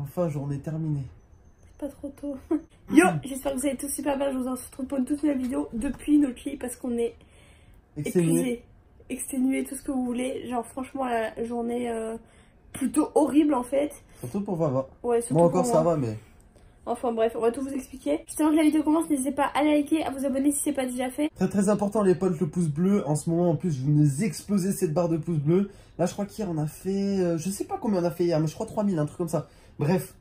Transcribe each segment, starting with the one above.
Enfin, journée terminée. C'est pas trop tôt. Yo, j'espère que vous allez tous super bien. Je vous retrouve pour une toute nouvelle vidéo depuis notre lit parce qu'on est épuisé, exténué, tout ce que vous voulez. Genre, franchement, la journée plutôt horrible en fait. Surtout pour Vava. Ouais, surtout moi encore pour ça moi. va, mais. Enfin bref, on va tout vous expliquer. Juste avant que la vidéo commence, n'hésitez pas à liker, à vous abonner si c'est pas déjà fait. Très important les potes, le pouce bleu. En ce moment en plus, vous nous explosez cette barre de pouce bleu. Là, je crois qu'hier on a fait. Je sais pas combien on a fait hier, mais je crois 3000, un truc comme ça. Bref,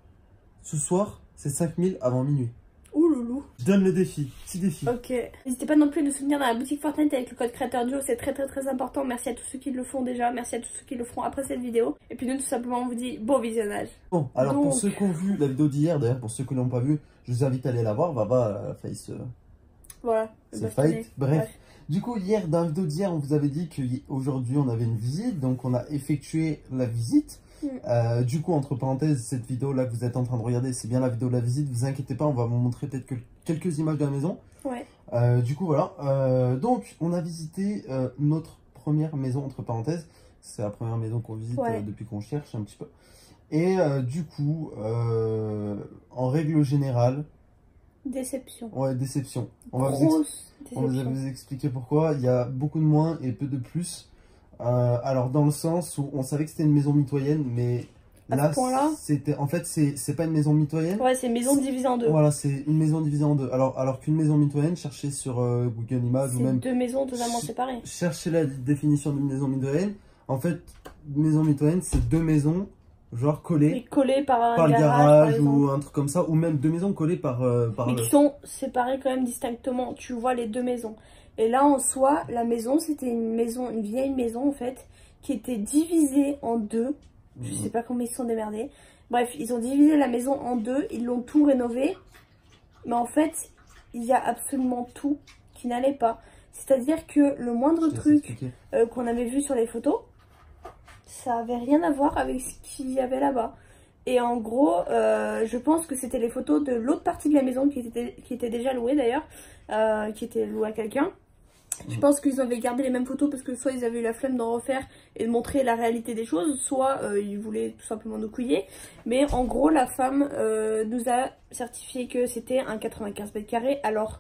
ce soir, c'est 5000 avant minuit. Ouh loulou. Je donne le défi, petit défi. Ok. N'hésitez pas non plus à nous soutenir dans la boutique Fortnite avec le code créateur duo, c'est très important. Merci à tous ceux qui le font déjà, merci à tous ceux qui le feront après cette vidéo. Et puis nous tout simplement on vous dit bon visionnage. Bon, alors Donc... pour ceux qui ont vu la vidéo d'hier, d'ailleurs pour ceux qui l'ont pas vu, je vous invite à aller la voir. Vava face. Voilà. C'est fight. Bref. Du coup, hier, dans la vidéo d'hier, on vous avait dit qu'aujourd'hui on avait une visite, donc on a effectué la visite. Du coup, entre parenthèses, cette vidéo là que vous êtes en train de regarder, c'est bien la vidéo de la visite. Vous inquiétez pas, on va vous montrer peut-être quelques images de la maison. Ouais. Du coup, voilà. Donc, on a visité notre première maison, entre parenthèses. C'est la première maison qu'on visite depuis qu'on cherche un petit peu. Et du coup, en règle générale... Déception. Ouais, déception. On va vous expliquer pourquoi. Il y a beaucoup de moins et peu de plus. Alors dans le sens où on savait que c'était une maison mitoyenne, mais là c'était en fait c'est pas une maison mitoyenne. Ouais, c'est une maison divisée en deux. Voilà, c'est une maison divisée en deux. Alors qu'une maison mitoyenne, cherchez sur Google Images ou même deux maisons totalement séparées. Cherchez la définition d'une maison mitoyenne. En fait, maison mitoyenne, c'est deux maisons genre collées par le garage ou un truc comme ça, ou même deux maisons collées mais qui sont séparées quand même distinctement. Tu vois les deux maisons. Et là, en soi, la maison, c'était une vieille maison, en fait, qui était divisée en deux. Je sais pas comment ils se sont démerdés. Bref, ils ont divisé la maison en deux, ils l'ont tout rénové. Mais en fait, il y a absolument tout qui n'allait pas. C'est-à-dire que le moindre truc qu'on avait vu sur les photos, ça avait rien à voir avec ce qu'il y avait là-bas. Et en gros, je pense que c'était les photos de l'autre partie de la maison qui était déjà louée d'ailleurs, qui était louée à quelqu'un. Je pense qu'ils avaient gardé les mêmes photos parce que soit ils avaient eu la flemme d'en refaire et de montrer la réalité des choses, soit ils voulaient tout simplement nous couiller. Mais en gros, la femme nous a certifié que c'était un 95 mètres carrés alors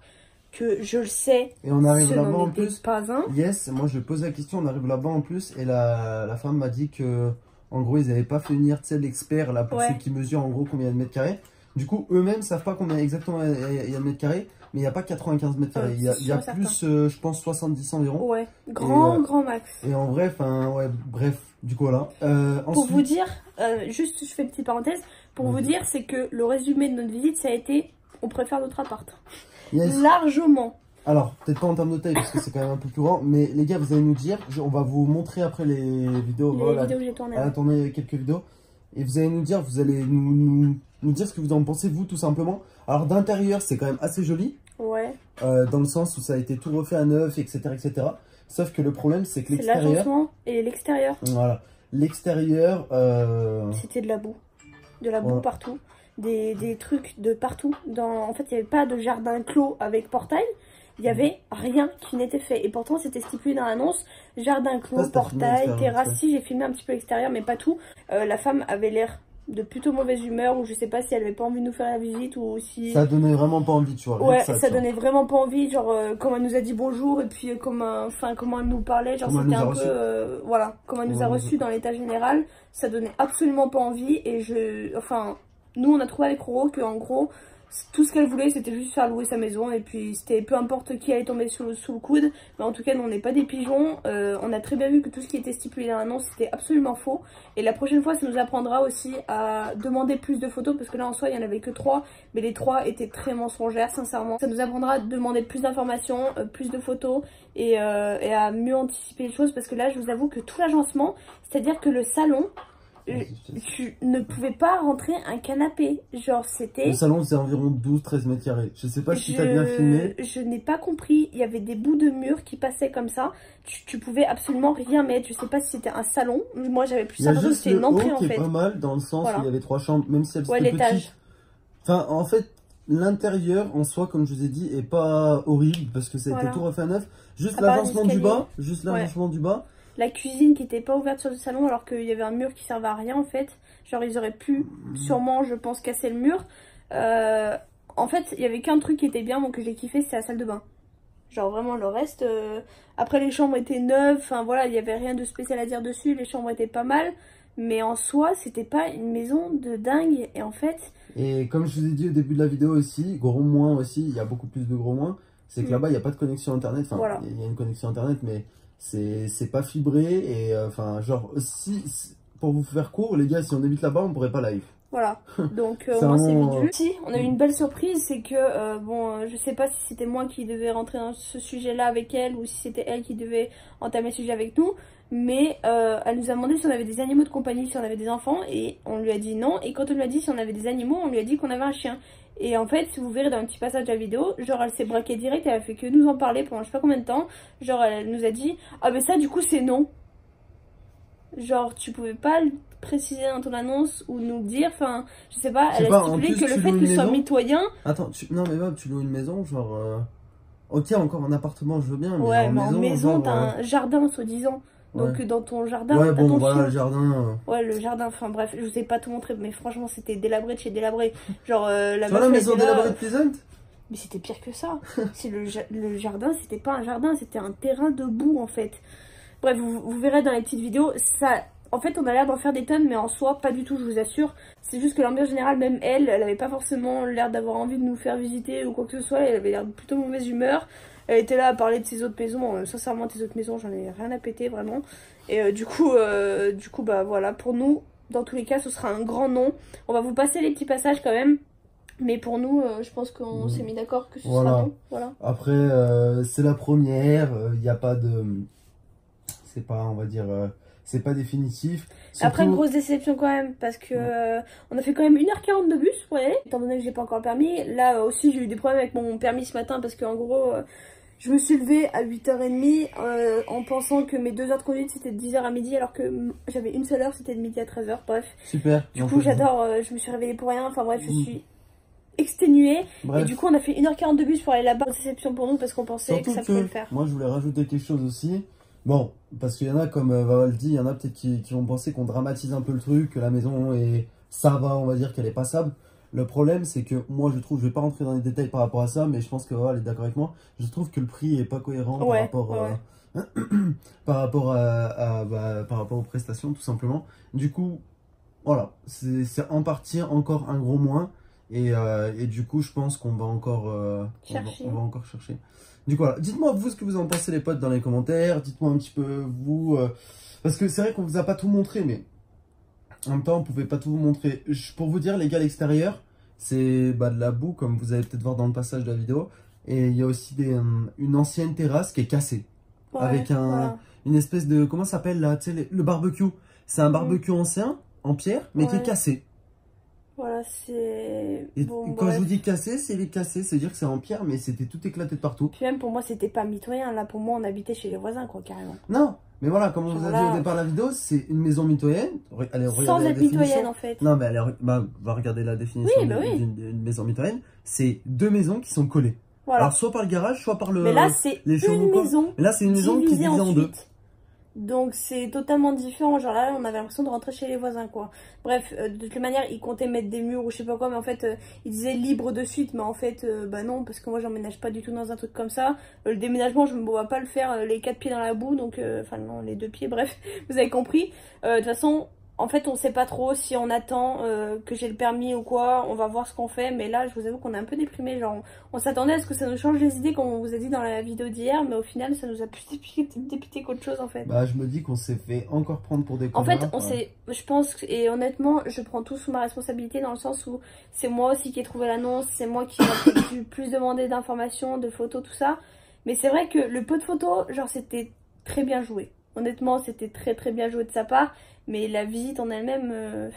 que je le sais, et on arrive ce là-bas n'en en était plus. Pas un. Yes, moi je pose la question, on arrive là-bas en plus et la femme m'a dit que en gros ils n'avaient pas fait venir l'expert là pour ceux qui mesurent en gros combien de mètres carrés. Du coup eux-mêmes savent pas combien exactement il y a de mètres carrés, mais il n'y a pas 95 mètres carrés, il y a plus je pense 70 environ. Ouais, grand max. Et en vrai, bref, du coup voilà. Pour ensuite... vous dire, juste je fais une petite parenthèse, pour vous dire c'est que le résumé de notre visite ça a été on préfère notre appart. Largement. Alors, peut-être pas en termes de taille parce que c'est quand même un peu plus grand, mais les gars, vous allez nous dire, on va vous montrer après les vidéos. Les vidéos que j'ai tournées. Elle a tourné quelques vidéos. Et vous allez nous dire, vous allez nous dire ce que vous en pensez, vous, tout simplement. Alors, d'intérieur, c'est quand même assez joli. Ouais. Dans le sens où ça a été tout refait à neuf, etc. etc. Sauf que le problème, c'est que l'extérieur... l'agencement et l'extérieur. Voilà. L'extérieur... C'était de la boue. De la boue partout. Des trucs de partout. En fait, il n'y avait pas de jardin clos avec portail. Il n'y avait rien qui n'était fait. Et pourtant, c'était stipulé dans l'annonce. Jardin clos, portail, terrasse. Si, j'ai filmé un petit peu l'extérieur, mais pas tout. La femme avait l'air de plutôt mauvaise humeur. Ou je sais pas si elle avait pas envie de nous faire la visite. Ou si... Ça donnait vraiment pas envie, tu vois. Ouais, ça donnait vraiment pas envie. Genre, comme elle nous a dit bonjour. Et puis, comment elle nous parlait. Genre, c'était un peu... voilà, comment elle nous a reçus dans l'état général. Ça donnait absolument pas envie. Et nous, on a trouvé avec Roro qu'en gros, tout ce qu'elle voulait, c'était juste faire louer sa maison. Et puis, c'était peu importe qui allait tomber sous le coude. Mais en tout cas, nous, on n'est pas des pigeons. On a très bien vu que tout ce qui était stipulé dans l'annonce, c'était absolument faux. Et la prochaine fois, ça nous apprendra aussi à demander plus de photos. Parce que là, en soi, il n'y en avait que 3. Mais les 3 étaient très mensongères, sincèrement. Ça nous apprendra à demander plus d'informations, plus de photos. Et à mieux anticiper les choses. Parce que là, je vous avoue que tout l'agencement, c'est-à-dire que le salon... Je ne pouvais pas rentrer un canapé. Genre, c'était... Le salon, c'est environ 12-13 mètres carrés. Je sais pas si t'as bien filmé. Je n'ai pas compris. Il y avait des bouts de mur qui passaient comme ça. Tu pouvais absolument rien mettre. Je sais pas si c'était un salon. Moi, j'avais plus ça. C'était une entrée, en fait. Il y a juste le haut qui est pas mal, dans le sens où il y avait 3 chambres, même si elles étaient petites. Enfin, en fait, l'intérieur, en soi, comme je vous ai dit, est pas horrible, parce que ça a été tout refait à neuf. Juste l'agencement du bas. Juste l'agencement du bas. La cuisine qui était pas ouverte sur le salon alors qu'il y avait un mur qui servait à rien en fait. Genre ils auraient pu sûrement, je pense, casser le mur. En fait, il y avait qu'un truc qui était bien, moi que j'ai kiffé, c'est la salle de bain. Genre vraiment le reste, après les chambres étaient neuves, enfin voilà, il n'y avait rien de spécial à dire dessus, les chambres étaient pas mal. Mais en soi, c'était pas une maison de dingue. Et en fait... Et comme je vous ai dit au début de la vidéo aussi, gros moins aussi, il y a beaucoup plus de gros moins. C'est que là-bas, il n'y a pas de connexion internet. Enfin, voilà. Il y a une connexion internet, mais c'est pas fibré. Et enfin, genre, pour vous faire court, les gars, si on habite là-bas, on pourrait pas live. Voilà, donc au moins c'est vidu. Si, on a eu une belle surprise, c'est que, bon, je sais pas si c'était moi qui devais rentrer dans ce sujet-là avec elle ou si c'était elle qui devait entamer le sujet avec nous. Mais elle nous a demandé si on avait des animaux de compagnie, si on avait des enfants, et on lui a dit non. Et quand on lui a dit si on avait des animaux, on lui a dit qu'on avait un chien. Et en fait, si vous verrez dans un petit passage de la vidéo, genre elle s'est braquée direct, elle a fait que nous en parler pendant je sais pas combien de temps. Genre elle nous a dit « Ah mais ça du coup c'est non ». Genre tu pouvais pas le préciser dans ton annonce ou nous le dire, enfin je sais pas, elle a stipulé que le fait qu'il soit mitoyen... Attends, non mais Bob, tu loues une maison, genre... Ok, encore un appartement, je veux bien, mais ouais, en maison t'as un jardin soi-disant. Donc ouais. Dans ton jardin, ouais, bon, voilà, le jardin. Ouais, le jardin, enfin bref, je vous ai pas tout montré, mais franchement c'était délabré de chez délabré. Genre la maison délabrée de Pleasant. Mais c'était pire que ça. Le jardin, c'était pas un jardin, c'était un terrain de boue en fait. Bref, vous verrez dans les petites vidéos, ça... En fait, on a l'air d'en faire des tonnes, mais en soi, pas du tout, je vous assure. C'est juste que l'ambiance générale, même elle avait pas forcément l'air d'avoir envie de nous faire visiter ou quoi que ce soit. Elle avait l'air de plutôt mauvaise humeur. Elle était là à parler de ses autres maisons. Sincèrement, tes autres maisons, j'en ai rien à péter, vraiment. Et du coup, bah voilà, pour nous, dans tous les cas, ce sera un grand non. On va vous passer les petits passages quand même. Mais pour nous, je pense qu'on s'est mis d'accord que ce sera non. Voilà. Après, c'est la première. Il n'y a pas de... C'est pas, on va dire... c'est pas définitif. Surtout... Après, une grosse déception quand même, parce que on a fait quand même 1h40 de bus pour y aller, étant donné que j'ai pas encore le permis. Là aussi, j'ai eu des problèmes avec mon permis ce matin, parce qu'en gros, je me suis levée à 8h30 en pensant que mes 2 heures de conduite c'était de 10h à midi, alors que j'avais une seule heure, c'était de midi à 13h, bref. Super. Du coup, j'adore, je me suis réveillée pour rien, enfin bref, je suis exténuée. Bref. Et du coup, on a fait 1h40 de bus pour aller là-bas. Déception pour nous, parce qu'on pensait surtout que ça pouvait le faire. Moi, je voulais rajouter quelque chose aussi. Bon, parce qu'il y en a, comme Vaval dit, il y en a peut-être qui vont penser qu'on dramatise un peu le truc, que la maison est... ça va, on va dire qu'elle est passable. Le problème, c'est que moi, je trouve, je vais pas rentrer dans les détails par rapport à ça, mais je pense que Vaval est d'accord avec moi. Je trouve que le prix est pas cohérent par rapport par rapport aux prestations, tout simplement. Du coup, voilà, c'est en partie encore un gros moins. Et du coup, je pense qu'on va encore chercher. On va encore chercher. Du coup, voilà. Dites-moi vous ce que vous en pensez les potes dans les commentaires. Dites-moi un petit peu vous. Parce que c'est vrai qu'on vous a pas tout montré, mais en même temps, on pouvait pas tout vous montrer. Pour vous dire, les gars, l'extérieur, c'est de la boue, comme vous allez peut-être voir dans le passage de la vidéo. Et il y a aussi une ancienne terrasse qui est cassée. Ouais, avec une espèce de... Comment ça s'appelle là, tu sais, le barbecue. C'est un barbecue ancien, en pierre, mais qui est cassé. Voilà, c'est... Bon, quand je vous dis cassé, c'est les cassés, c'est-à-dire que c'est en pierre, mais c'était tout éclaté de partout. Puis même pour moi, c'était pas mitoyen. Là, pour moi, on habitait chez les voisins, quoi, carrément. Non, mais voilà, comme on vous a dit au départ de la vidéo, c'est une maison mitoyenne. Allez, sans être mitoyenne, en fait. Non, mais allez, va regarder la définition d'une maison mitoyenne. C'est 2 maisons qui sont collées. Voilà. Alors, soit par le garage, soit par le... Mais là, c'est une maison. Là, c'est une maison qui est divisée en 2. Donc c'est totalement différent, genre là on avait l'impression de rentrer chez les voisins quoi. Bref, de toute manière ils comptaient mettre des murs ou je sais pas quoi, mais en fait ils disaient libre de suite, mais en fait bah non, parce que moi j'emménage pas du tout dans un truc comme ça. Le déménagement je me vois pas le faire les 4 pieds dans la boue, donc enfin non les 2 pieds, bref, vous avez compris. De toute façon en fait on sait pas trop si on attend que j'ai le permis ou quoi, on va voir ce qu'on fait, mais là je vous avoue qu'on est un peu déprimé, genre on s'attendait à ce que ça nous change les idées comme on vous a dit dans la vidéo d'hier, mais au final ça nous a plus dépité qu'autre chose en fait. Bah je me dis qu'on s'est fait encore prendre pour des connards. En fait je pense, et honnêtement je prends tout sous ma responsabilité dans le sens où c'est moi aussi qui ai trouvé l'annonce, c'est moi qui ai dû plus demander d'informations, de photos, tout ça, mais c'est vrai que le peu de photos, genre c'était très bien joué. Honnêtement, c'était très bien joué de sa part, mais la visite en elle-même,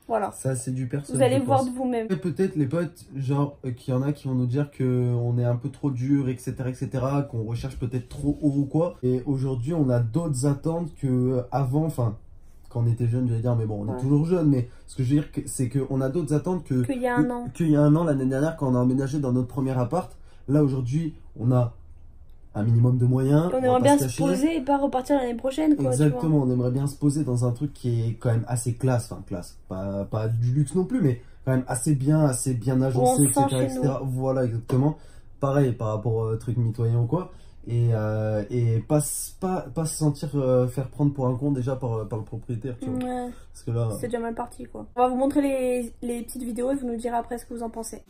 voilà. Ça, c'est du personnel. Vous allez voir de vous-même. Peut-être les potes, genre, qu'il y en a qui vont nous dire qu'on est un peu trop dur, etc., qu'on recherche peut-être trop haut ou quoi. Et aujourd'hui, on a d'autres attentes qu'avant, enfin, quand on était jeune, j'allais dire, mais bon, on est toujours jeune, mais ce que je veux dire, c'est qu'on a d'autres attentes qu'il y a un an. Qu'il y a un an, l'année dernière, quand on a emménagé dans notre premier appart. Là, aujourd'hui, on a un minimum de moyens. On aimerait bien se poser et pas repartir l'année prochaine, quoi. Exactement, on aimerait bien se poser dans un truc qui est quand même assez classe, enfin classe, pas du luxe non plus, mais quand même assez bien agencé, etc. Voilà, exactement. Pareil par rapport au truc mitoyen ou quoi. Et pas se sentir faire prendre pour un con déjà par le propriétaire, tu vois. Ouais. Parce que là, c'est déjà mal parti, quoi. On va vous montrer les petites vidéos et vous nous direz après ce que vous en pensez.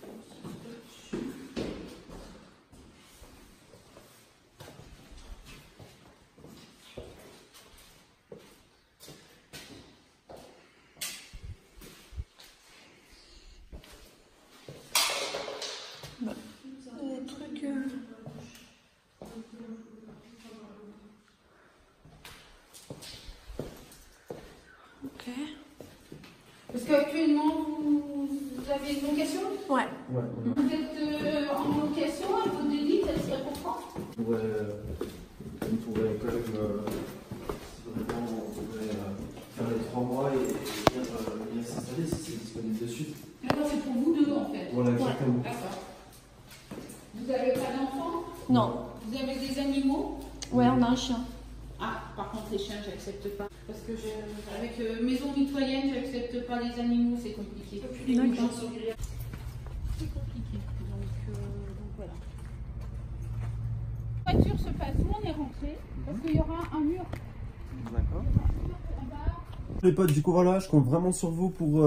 Des trucs... Ok. Parce qu'actuellement, vous avez une location? Ouais. Vous êtes en location et vous dites, elle serait pour quand? on pourrait quand même, vraiment, on pourrait faire les 3 mois et bien s'installer si c'est disponible de suite. D'accord, c'est pour vous deux en fait. Voilà, exactement. D'accord. Vous n'avez pas d'enfants? Non. Vous avez des animaux? Ouais, on a un chien. Ah, par contre, les chiens, j'accepte pas. Parce que avec maison mitoyenne, j'accepte pas les animaux, c'est compliqué. D'accord. C'est compliqué. Donc voilà. La voiture se passe où on est rentré, parce qu'il y aura un mur. D'accord. Les potes, du coup voilà, je compte vraiment sur vous pour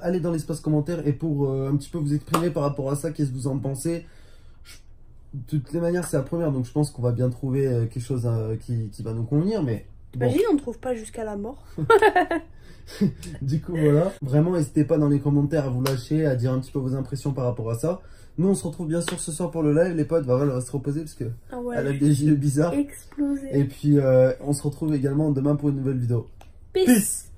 aller dans l'espace commentaire et pour un petit peu vous exprimer par rapport à ça, qu'est-ce que vous en pensez. De toutes les manières, c'est la première, donc je pense qu'on va bien trouver quelque chose qui va nous convenir, mais... T'imagines, on ne trouve pas jusqu'à la mort. Du coup, voilà. Vraiment, n'hésitez pas dans les commentaires à vous lâcher, à dire un petit peu vos impressions par rapport à ça. Nous, on se retrouve bien sûr ce soir pour le live, les potes. Voilà, elle va se reposer parce que elle a des yeux bizarres. Explosé. Et puis, on se retrouve également demain pour une nouvelle vidéo. Peace.